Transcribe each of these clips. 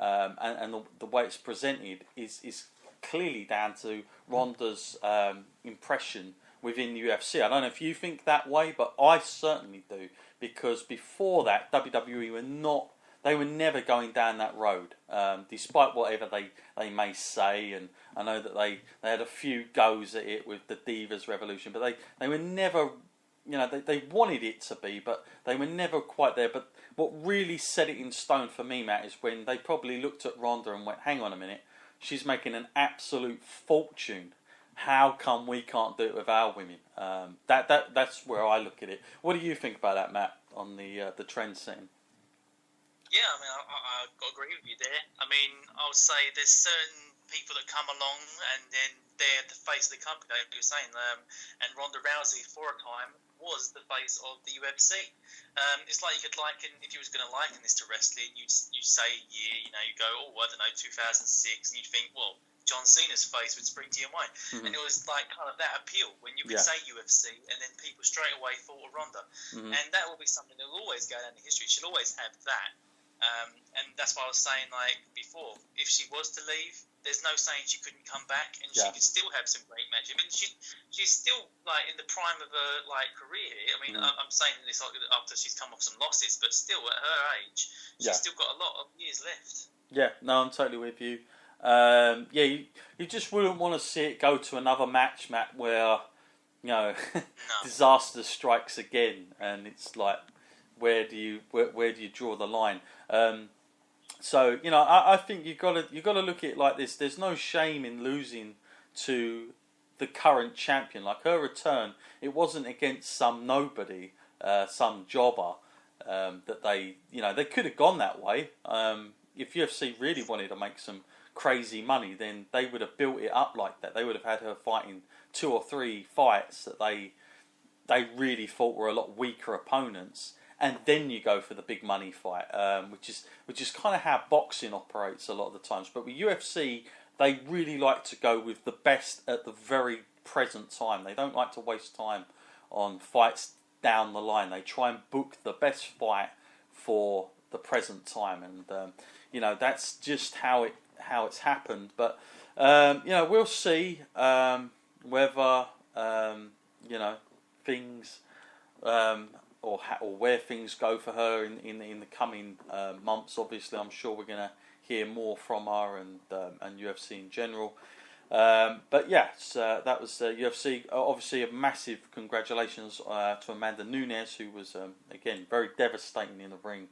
and the way it's presented is clearly down to Ronda's impression within the UFC. I don't know if you think that way, but I certainly do, because before that, WWE were never going down that road, despite whatever they may say. And I know that they had a few goes at it with the Divas Revolution, but they were never, they wanted it to be, but they were never quite there. But what really set it in stone for me, Matt, is when they probably looked at Ronda and went, hang on a minute, she's making an absolute fortune. How come we can't do it with our women? That's where I look at it. What do you think about that, Matt, on the trend setting? Yeah, I mean, I agree with you there. I mean, I would say there's certain people that come along and then they're the face of the company, like you were saying. And Ronda Rousey, for a time, was the face of the UFC. It's like you could liken, if you was going to liken this to wrestling, you say a year, you go, oh, I don't know, 2006, and you'd think, well, John Cena's face would spring to your mind. Mm-hmm. And it was like kind of that appeal when you could say UFC, and then people straight away thought of Ronda. Mm-hmm. And that will be something that will always go down in history. She'll always have that. And that's what I was saying, like before, if she was to leave, there's no saying she couldn't come back, and she could still have some great matches. I mean, she's still like in the prime of her career. I mean, I'm saying this after she's come off some losses, but still at her age, she's still got a lot of years left. Yeah, no, I'm totally with you. You just wouldn't want to see it go to another match, Matt, where disaster strikes again, and it's like, where do you draw the line? So I think you got to look at it like this. There's no shame in losing to the current champion. Like her return, it wasn't against some nobody, some jobber. That they could have gone that way. If UFC really wanted to make some crazy money, then they would have built it up like that. They would have had her fighting 2 or 3 fights that they really thought were a lot weaker opponents. And then you go for the big money fight, which is kind of how boxing operates a lot of the times. But with UFC, they really like to go with the best at the very present time. They don't like to waste time on fights down the line. They try and book the best fight for the present time, and that's just how it's happened. But we'll see whether things. Or where things go for her in the coming months. Obviously, I'm sure we're going to hear more from her and UFC in general. But yes, that was UFC. Obviously, a massive congratulations to Amanda Nunes, who was again very devastating in the ring,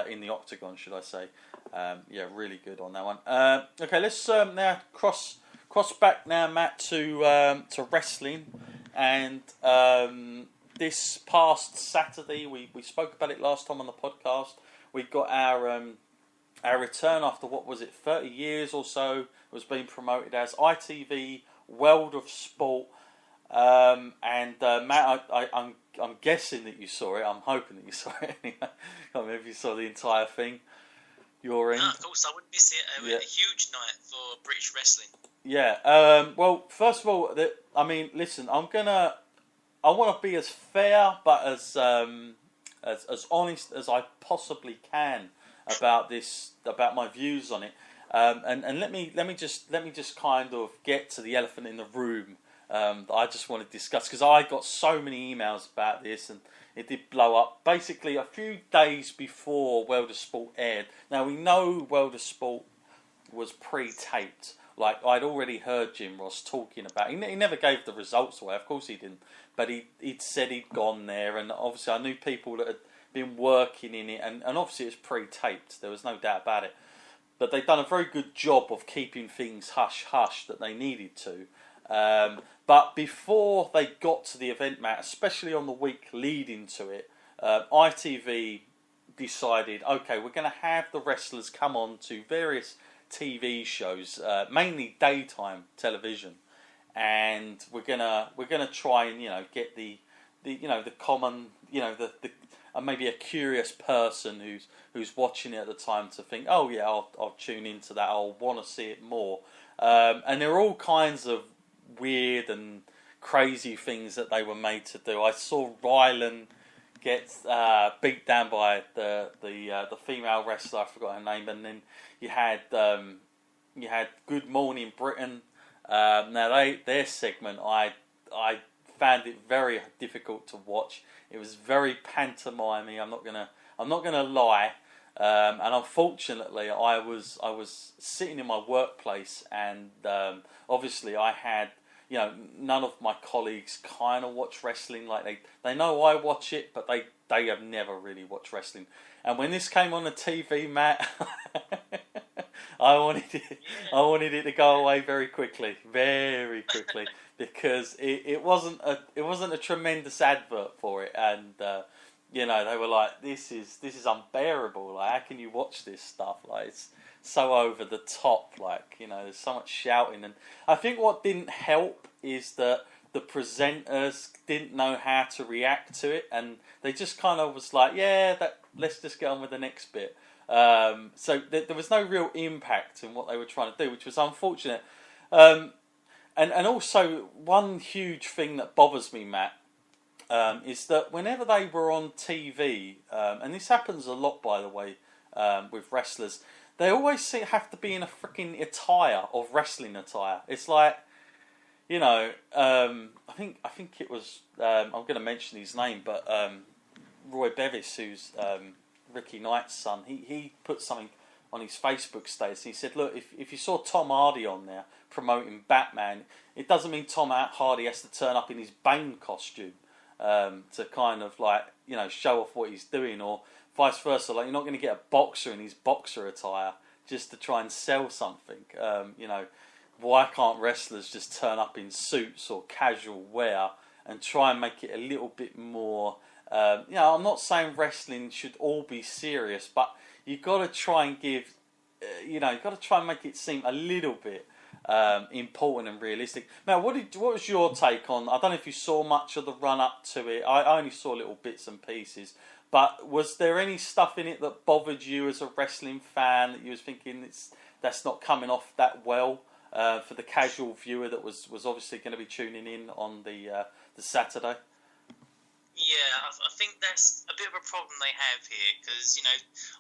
in the octagon, should I say? Really good on that one. Okay, let's now cross back now, Matt, to wrestling. And this past Saturday, we spoke about it last time on the podcast. We got our return after, what was it, 30 years or so. It was being promoted as ITV World of Sport. And Matt, I'm guessing that you saw it. I'm hoping that you saw it anyway. I can't remember if you saw the entire thing. Your end. No, of course I wouldn't miss it. It was a huge night for British wrestling. Yeah. Well, first of all, listen, I want to be as fair but as honest as I possibly can about my views on it. And let me just kind of get to the elephant in the room that I just want to discuss, because I got so many emails about this and it did blow up. Basically, a few days before World of Sport aired. Now we know World of Sport was pre-taped. Like, I'd already heard Jim Ross talking about. He never gave the results away, of course he didn't. But he'd said he'd gone there, and obviously I knew people that had been working in it, and obviously it was pre-taped. There was no doubt about it. But they'd done a very good job of keeping things hush-hush that they needed to. But before they got to the event, Matt, especially on the week leading to it, ITV decided, okay, we're going to have the wrestlers come on to various TV shows, mainly daytime television, and we're gonna try and get the common maybe a curious person who's watching it at the time to think, oh yeah, I'll tune into that, I'll want to see it more, and there are all kinds of weird and crazy things that they were made to do. I saw Rylan gets beat down by the female wrestler. I forgot her name, and then you had Good Morning Britain. Now their segment, I found it very difficult to watch. It was very pantomimey. I'm not gonna lie. And unfortunately, I was sitting in my workplace, and obviously I had, none of my colleagues kind of watch wrestling. Like they know I watch it, but they have never really watched wrestling. And when this came on the TV, Matt, I wanted it to go away very quickly, because it wasn't a tremendous advert for it, and they were like, this is unbearable. Like, how can you watch this stuff? Like, it's so over the top. Like, there's so much shouting, and I think what didn't help is that the presenters didn't know how to react to it, and they just kind of was like, let's just get on with the next bit. So there was no real impact in what they were trying to do, which was unfortunate. And also, one huge thing that bothers me, Matt, is that whenever they were on TV, and this happens a lot, by the way, with wrestlers, they always have to be in a freaking attire of wrestling attire. It's like, I think it was, I'm going to mention his name, but Roy Bevis, who's Ricky Knight's son, he put something on his Facebook status. He said, look, if you saw Tom Hardy on there promoting Batman, it doesn't mean Tom Hardy has to turn up in his Bane costume to kind of like, show off what he's doing, or vice versa. Like, you're not going to get a boxer in his boxer attire just to try and sell something. Why can't wrestlers just turn up in suits or casual wear and try and make it a little bit more... I'm not saying wrestling should all be serious, but you've got to try and give... you've got to try and make it seem a little bit important and realistic. Now, what was your take on... I don't know if you saw much of the run-up to it. I only saw little bits and pieces. But was there any stuff in it that bothered you as a wrestling fan, that you was thinking that's not coming off that well for the casual viewer that was obviously going to be tuning in on the Saturday? Yeah, I think that's a bit of a problem they have here, because,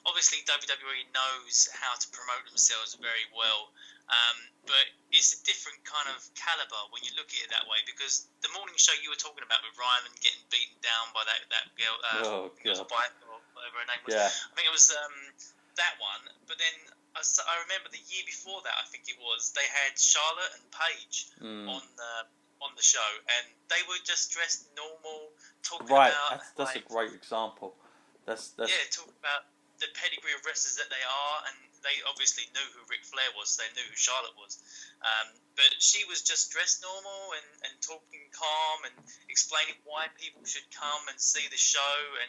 obviously WWE knows how to promote themselves very well, but it's a different kind of calibre when you look at it that way, because the morning show you were talking about with Ryland getting beaten down by that girl, it was Bite, or whatever her name was. Yeah. I think it was that one, but then I remember the year before that, I think it was, they had Charlotte and Paige on the show, and they were just dressed normal, talking about... That's a great example. That's talking about the pedigree of wrestlers that they are, and they obviously knew who Ric Flair was, so they knew who Charlotte was. But she was just dressed normal and talking calm and explaining why people should come and see the show, and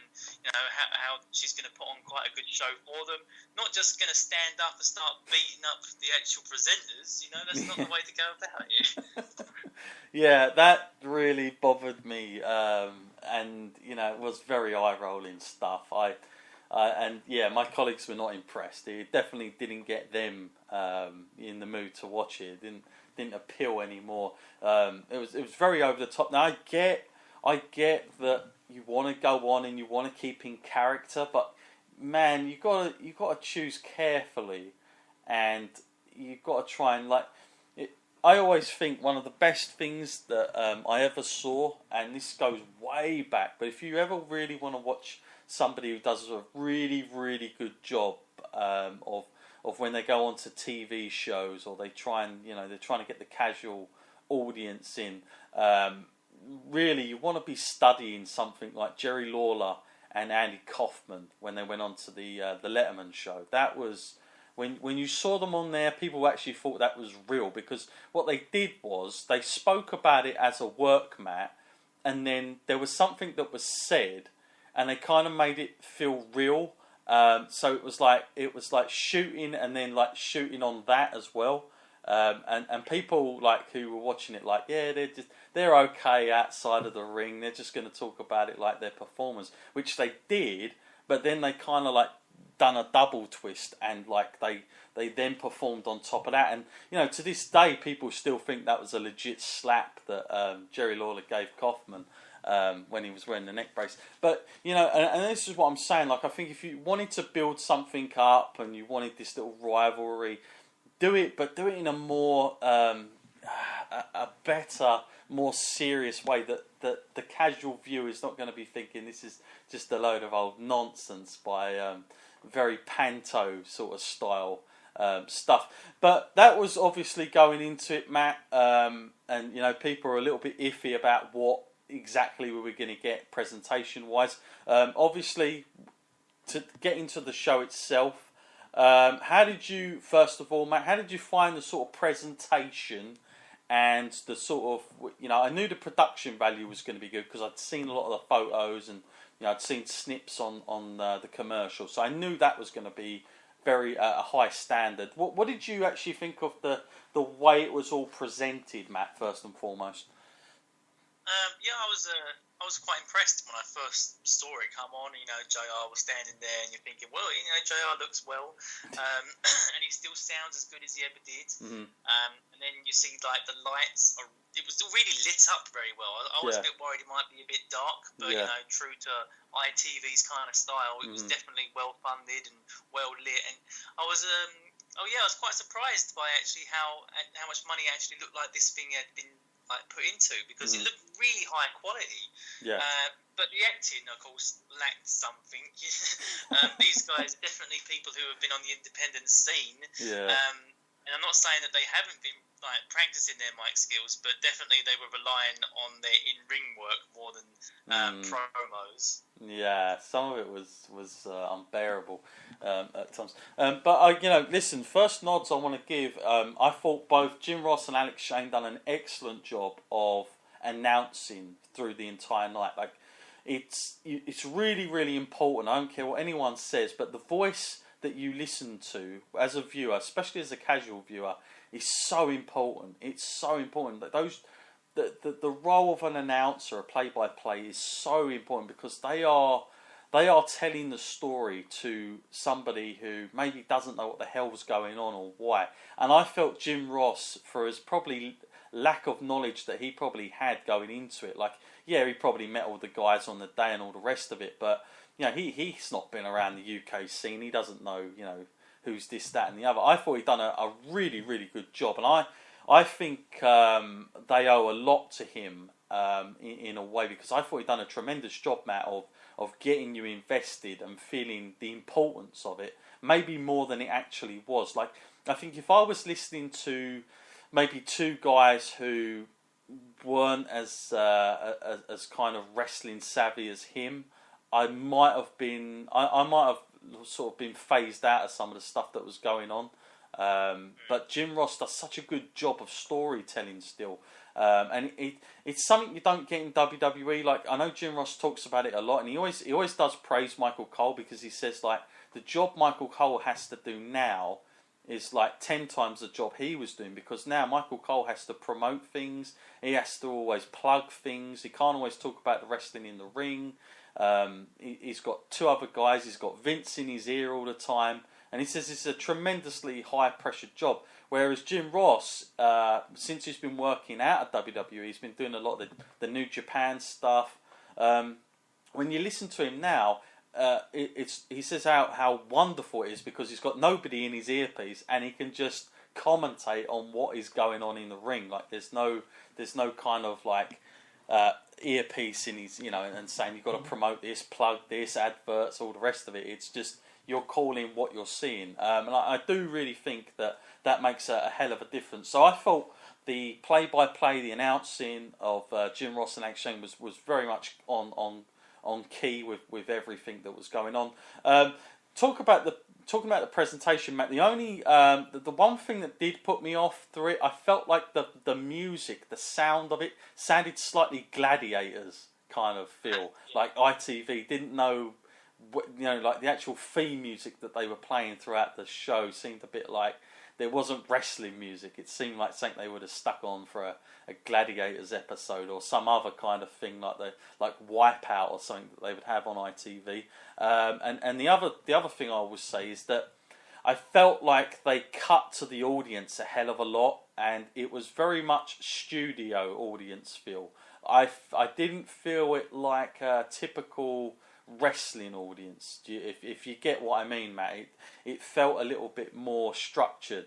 how she's going to put on quite a good show for them. Not just going to stand up and start beating up the actual presenters. That's not the way to go about it. Yeah, that really bothered me, and it was very eye-rolling stuff. My colleagues were not impressed. It definitely didn't get them in the mood to watch it. It didn't appeal anymore. It was very over the top. Now I get that you want to go on and you want to keep in character, but man, you got to choose carefully, and you've got to try and I always think one of the best things that I ever saw, and this goes way back, but if you ever really want to watch somebody who does a really, really good job of when they go onto TV shows, or they try and they're trying to get the casual audience in, really you want to be studying something like Jerry Lawler and Andy Kaufman when they went on to the Letterman show. That was... When you saw them on there, people actually thought that was real, because what they did was they spoke about it as a work, Matt, and then there was something that was said, and they kind of made it feel real. So it was like shooting, and then like shooting on that as well. And people who were watching it they're okay outside of the ring. They're just going to talk about it like their performers, which they did. But then they kind of done a double twist, and they then performed on top of that, and to this day people still think that was a legit slap that Jerry Lawler gave Kaufman, when he was wearing the neck brace. But, you know, and this is what I'm saying, like, I think if you wanted to build something up and you wanted this little rivalry, do it, but do it in a more, a better, more serious way that the casual viewer is not going to be thinking this is just a load of old nonsense by very panto sort of style stuff. But that was obviously going into it, Matt, and you know, people are a little bit iffy about what exactly we were going to get presentation wise. Obviously, to get into the show itself, how did you, first of all, Matt, how did you find the sort of presentation and the sort of, you know, I knew the production value was going to be good because I'd seen a lot of the photos and, you know, I'd seen snips on the commercial, so I knew that was going to be very a high standard. What did you actually think of the way it was all presented, Matt, first and foremost? Yeah, I was quite impressed when I first saw it come on. You know, JR was standing there, and you're thinking, well, you know, JR looks well, and he still sounds as good as he ever did. Mm-hmm. And then you see like the lights it was really lit up very well. I was a bit worried it might be a bit dark, but you know, true to ITV's kind of style, it was definitely well funded and well lit. And I was I was quite surprised by actually how much money actually looked like this thing had been like put into, because it looked really high quality. Yeah. But the acting, of course, lacked something. These guys are definitely people who have been on the independent scene. Yeah. And I'm not saying that they haven't been like practicing their mic skills, but definitely they were relying on their in-ring work more than promos. Yeah, some of it was unbearable at times. But you know, listen. First nods I want to give. I thought both Jim Ross and Alex Shane done an excellent job of announcing through the entire night. Like, it's really, really important. I don't care what anyone says, but the voice that you listen to as a viewer, especially as a casual viewer, is so important. It's so important that the role of an announcer, a play-by-play, is so important because they are telling the story to somebody who maybe doesn't know what the hell's going on or why. And I felt Jim Ross, for his probably lack of knowledge that he probably had going into it, like, yeah, he probably met all the guys on the day and all the rest of it, but you know, he's not been around the UK scene. He doesn't know, you know, who's this, that, and the other. I thought he'd done a really, really good job, and I think they owe a lot to him in a way, because I thought he'd done a tremendous job, Matt, of getting you invested and feeling the importance of it, maybe more than it actually was. Like, I think if I was listening to maybe two guys who weren't as kind of wrestling savvy as him, I might have been sort of been phased out of some of the stuff that was going on. But Jim Ross does such a good job of storytelling still. And it's something you don't get in WWE. Like, I know Jim Ross talks about it a lot, and he always does praise Michael Cole, because he says, like, the job Michael Cole has to do now is like 10 times the job he was doing, because now Michael Cole has to promote things, he has to always plug things, he can't always talk about the wrestling in the ring. He's got two other guys, he's got Vince in his ear all the time, and he says it's a tremendously high pressure job. Whereas Jim Ross, since he's been working out at WWE, he's been doing a lot of the New Japan stuff. When you listen to him now, he says how wonderful it is, because he's got nobody in his earpiece and he can just commentate on what is going on in the ring. Like, there's no kind of like earpiece in his, you know, and saying you've got to promote this, plug this, adverts, all the rest of it. It's just you're calling what you're seeing, and I do really think that makes a hell of a difference. So I thought the play-by-play, the announcing of Jim Ross and Alex Shane was very much on key with everything that was going on. Talking about the presentation, Matt, the only the one thing that did put me off through it, I felt like the music, the sound of it sounded slightly Gladiators kind of feel. Like ITV didn't know, you know, like the actual theme music that they were playing throughout the show seemed a bit like there wasn't wrestling music. It seemed like something they would have stuck on for a Gladiators episode or some other kind of thing, like Wipeout or something that they would have on ITV. And the other thing I would say is that I felt like they cut to the audience a hell of a lot, and it was very much studio audience feel. I didn't feel it like a typical wrestling audience. If you get what I mean, Matt, it felt a little bit more structured.